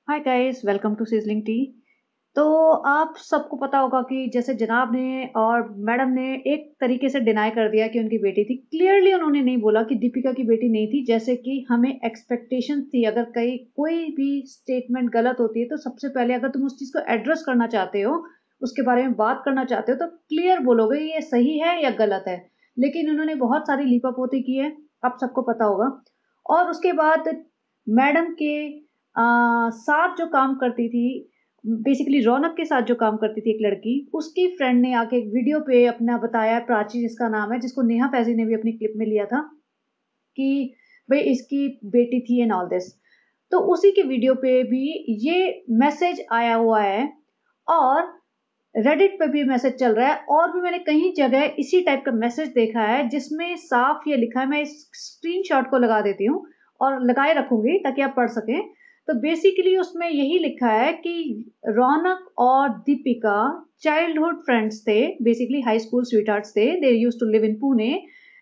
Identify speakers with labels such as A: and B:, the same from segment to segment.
A: Hi guys, welcome to sizzling tea. तो आप सबको पता होगा कि जैसे जनाब ने और मैडम ने एक तरीके से डिनाई कर दिया कि उनकी बेटी थी। क्लियरली उन्होंने नहीं बोला कि दीपिका की बेटी नहीं थी, जैसे कि हमें एक्सपेक्टेशन थी। अगर कहीं कोई भी स्टेटमेंट गलत होती है तो सबसे पहले अगर तुम उस चीज़ को एड्रेस करना चाहते हो, उसके बारे में बात करना चाहते हो, तो क्लियर बोलोगे ये सही है या गलत है। लेकिन उन्होंने बहुत सारी लीपापोती की है, आप सबको पता होगा। और उसके बाद मैडम के साथ जो काम करती थी, बेसिकली रौनक के साथ जो काम करती थी एक लड़की, उसकी फ्रेंड ने आके एक वीडियो पे अपना बताया, प्राची जिसका नाम है, जिसको नेहा फैजी ने भी अपनी क्लिप में लिया था कि भाई इसकी बेटी थी एंड ऑल दिस। तो उसी के वीडियो पे भी ये मैसेज आया हुआ है और रेडिट पे भी मैसेज चल रहा है, और भी मैंने कई जगह इसी टाइप का मैसेज देखा है जिसमें साफ ये लिखा है। मैं इस स्क्रीनशॉट को लगा देती हूँ और लगाए रखूंगी ताकि आप पढ़ सकें। तो बेसिकली उसमें यही लिखा है कि रौनक और दीपिका चाइल्डहुड फ्रेंड्स थे, बेसिकली हाई स्कूल स्वीटहार्ट्स थे। They used to live in Pune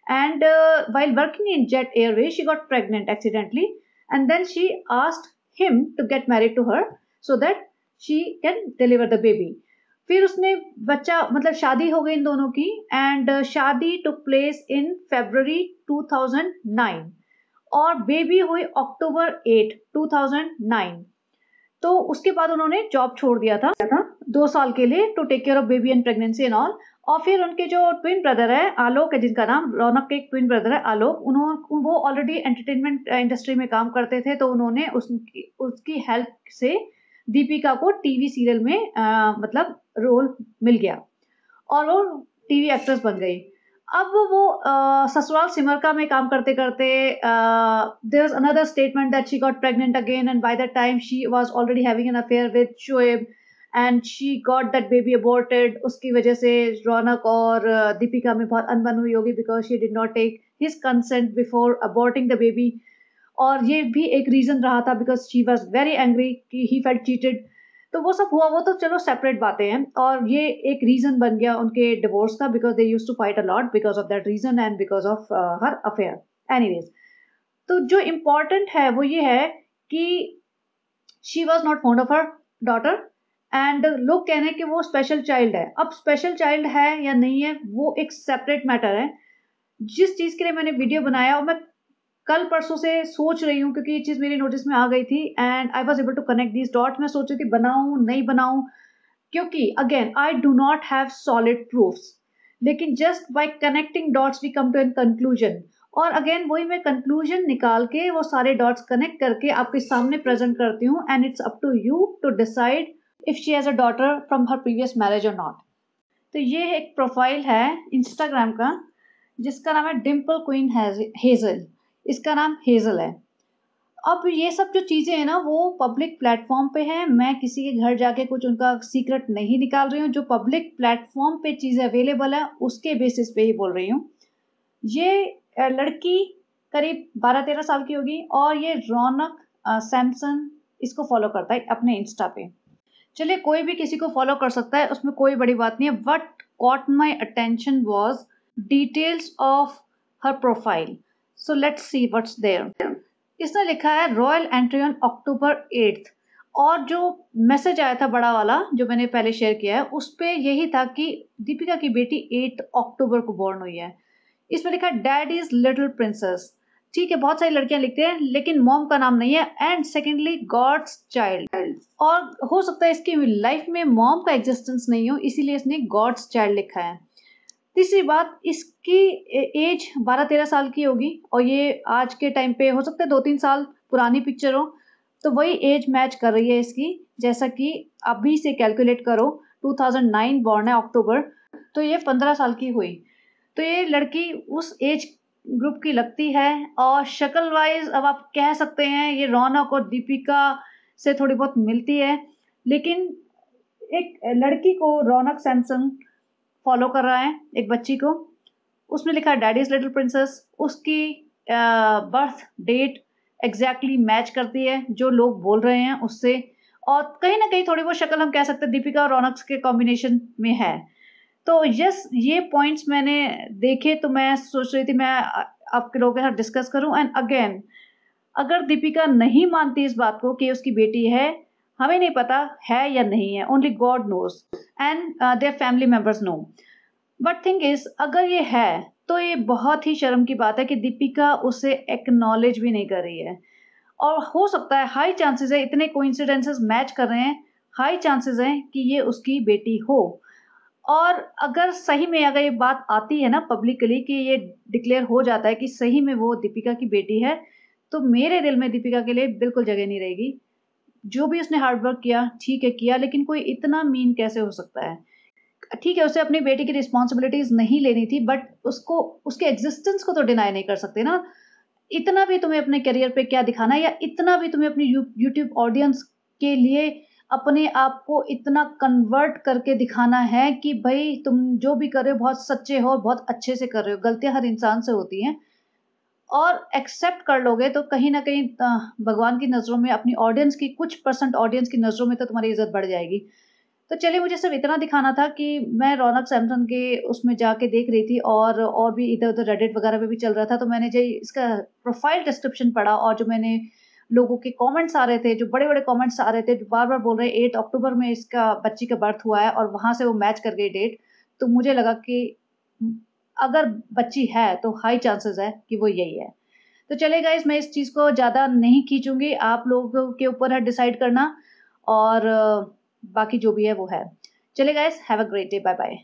A: and while working in Jet Airways she got pregnant accidentally, and then she asked him to get married to her so that she can deliver the baby. फिर उसने बच्चा मतलब शादी हो गई इन दोनों की, and शादी टुक प्लेस इन February 2009 और बेबी हुई October 8 2009। तो उसके बाद उन्होंने जॉब छोड़ दिया था 2 साल के लिए to take care of baby and pregnancy and all. और फिर उनके जो ट्विन ब्रदर है आलोक है, जिनका नाम रौनक के एक ट्विन ब्रदर है आलोक, उन्होंने वो ऑलरेडी एंटरटेनमेंट इंडस्ट्री में काम करते थे, तो उन्होंने उसकी हेल्प से दीपिका को टीवी सीरियल में मतलब रोल मिल गया और वो टीवी एक्ट्रेस बन गई। अब वो ससुराल सिमर में काम करते करते there was another statement that she got pregnant again, and by that time she was already having an affair with Shoaib and she got that baby aborted. उसकी वजह से रौनक और दीपिका में बहुत अनबन हुई होगी because she did not take his consent before aborting the baby. और ये भी एक रीजन रहा था because she was very angry कि ही फेल्ट चीटेड। तो वो सब हुआ, वो तो चलो सेपरेट बातें हैं, और ये एक रीजन बन गया उनके डिवोर्स का because they used to fight a lot because of that reason and because of her affair. Anyways, तो जो इम्पोर्टेंट है वो ये है कि she was not found of her daughter, and लोग कह रहे हैं कि वो स्पेशल चाइल्ड है। अब स्पेशल चाइल्ड है या नहीं है वो एक सेपरेट मैटर है। जिस चीज के लिए मैंने वीडियो बनाया और मैं कल परसों से सोच रही हूँ, क्योंकि ये चीज मेरी नोटिस में आ गई थी and I was able to connect these dots. मैं सोच रही थी बनाऊं नहीं बनाऊं, क्योंकि again I do not have solid proofs, लेकिन just by connecting dots we come to an conclusion. और अगेन वही मैं कंक्लूजन निकाल के वो सारे डॉट्स कनेक्ट करके आपके सामने प्रेजेंट करती हूँ, and it's up to you to decide if she has a daughter from her previous marriage और नॉट। तो ये एक प्रोफाइल है इंस्टाग्राम का जिसका नाम है डिम्पल क्वीन हेजल। इसका नाम हेजल है। अब ये सब जो चीज़ें हैं ना वो पब्लिक प्लेटफॉर्म पे हैं। मैं किसी के घर जाके कुछ उनका सीक्रेट नहीं निकाल रही हूँ। जो पब्लिक प्लेटफॉर्म पे चीज़ें अवेलेबल है उसके बेसिस पे ही बोल रही हूँ। ये लड़की करीब 12-13 साल की होगी और ये रौनक सैमसन इसको फॉलो करता है अपने इंस्टा पे। चलिए, कोई भी किसी को फॉलो कर सकता है, उसमें कोई बड़ी बात नहीं है। What caught my attention was details of her profile. So let's see what's there. इसने लिखा है royal entry on October 8th, और जो मैसेज आया था बड़ा वाला जो मैंने पहले शेयर किया है उस पे यही था कि दीपिका की बेटी 8 अक्टूबर को बॉर्न हुई है। इसमें लिखा है डैड इज लिटिल प्रिंसेस। ठीक है, बहुत सारी लड़कियां लिखते हैं लेकिन मॉम का नाम नहीं है। एंड सेकेंडली गॉड्स चाइल्ड, और हो सकता है इसकी लाइफ में मॉम का एग्जिस्टेंस नहीं हो इसीलिए इसने गॉड्स चाइल्ड लिखा है। तीसरी बात, इसकी एज 12-13 साल की होगी और ये आज के टाइम पे हो सकता है 2-3 साल पुरानी पिक्चर हो, तो वही एज मैच कर रही है इसकी। जैसा कि अभी से कैलकुलेट करो, 2009 बॉर्न है अक्टूबर, तो ये 15 साल की हुई। तो ये लड़की उस एज ग्रुप की लगती है। और शक्ल वाइज अब आप कह सकते हैं ये रौनक और दीपिका से थोड़ी बहुत मिलती है, लेकिन एक लड़की को रौनक सैमसन फॉलो कर रहा है, एक बच्ची को। उसमें लिखा है डैडीज लिटिल प्रिंसेस। उसकी बर्थ डेट एग्जैक्टली मैच करती है जो लोग बोल रहे हैं उससे, और कहीं ना कहीं थोड़ी बहुत शक्ल हम कह सकते हैं दीपिका और रौनक के कॉम्बिनेशन में है। तो यस, ये पॉइंट्स मैंने देखे तो मैं सोच रही थी मैं आपके लोगों के साथ डिस्कस करूं। एंड अगेन, अगर दीपिका नहीं मानती इस बात को कि उसकी बेटी है, हमें नहीं पता है या नहीं है, only God knows and their family members know. But thing is, अगर ये है तो ये बहुत ही शर्म की बात है कि दीपिका उसे एक्नॉलेज भी नहीं कर रही है। और हो सकता है, हाई चांसेस है, इतने कोइंसिडेंसेस मैच कर रहे हैं, हाई चांसेस हैं कि ये उसकी बेटी हो। और अगर सही में अगर ये बात आती है ना पब्लिकली, कि ये डिक्लेयर हो जाता है कि सही में वो दीपिका की बेटी है, तो मेरे दिल में दीपिका के लिए बिल्कुल जगह नहीं रहेगी। जो भी उसने हार्ड वर्क किया, ठीक है किया, लेकिन कोई इतना मीन कैसे हो सकता है? ठीक है, उसे अपनी बेटी की रिस्पॉन्सिबिलिटीज नहीं लेनी थी, बट उसको उसके एग्जिस्टेंस को तो डिनाई नहीं कर सकते ना। इतना भी तुम्हें अपने करियर पे क्या दिखाना है, या इतना भी तुम्हें अपनी यूट्यूब ऑडियंस के लिए अपने आप को इतना कन्वर्ट करके दिखाना है कि भाई तुम जो भी कर रहे हो बहुत सच्चे हो, बहुत अच्छे से कर रहे हो। गलतियां हर इंसान से होती हैं, और एक्सेप्ट कर लोगे तो कहीं ना कहीं भगवान की नज़रों में, अपनी ऑडियंस की, कुछ परसेंट ऑडियंस की नज़रों में तो तुम्हारी इज्जत बढ़ जाएगी। तो चलिए, मुझे सिर्फ इतना दिखाना था कि मैं रौनक सैमसन के उसमें जाके देख रही थी, और भी इधर उधर रेडिट वगैरह पे भी चल रहा था, तो मैंने जो इसका प्रोफाइल डिस्क्रिप्शन पढ़ा, और जो मैंने लोगों के कमेंट्स आ रहे थे, जो बड़े बड़े कमेंट्स आ रहे थे, जो बार बार बोल रहे हैं 8 अक्टूबर में इसका बच्ची का बर्थ हुआ है, और वहां से वो मैच कर गई डेट। तो मुझे लगा कि अगर बच्ची है तो हाई चांसेस है कि वो यही है। तो चलिए गाइस, मैं इस चीज़ को ज़्यादा नहीं खींचूंगी, आप लोगों के ऊपर है डिसाइड करना, और बाकी जो भी है वो है। चलिए guys, have a great day, bye bye.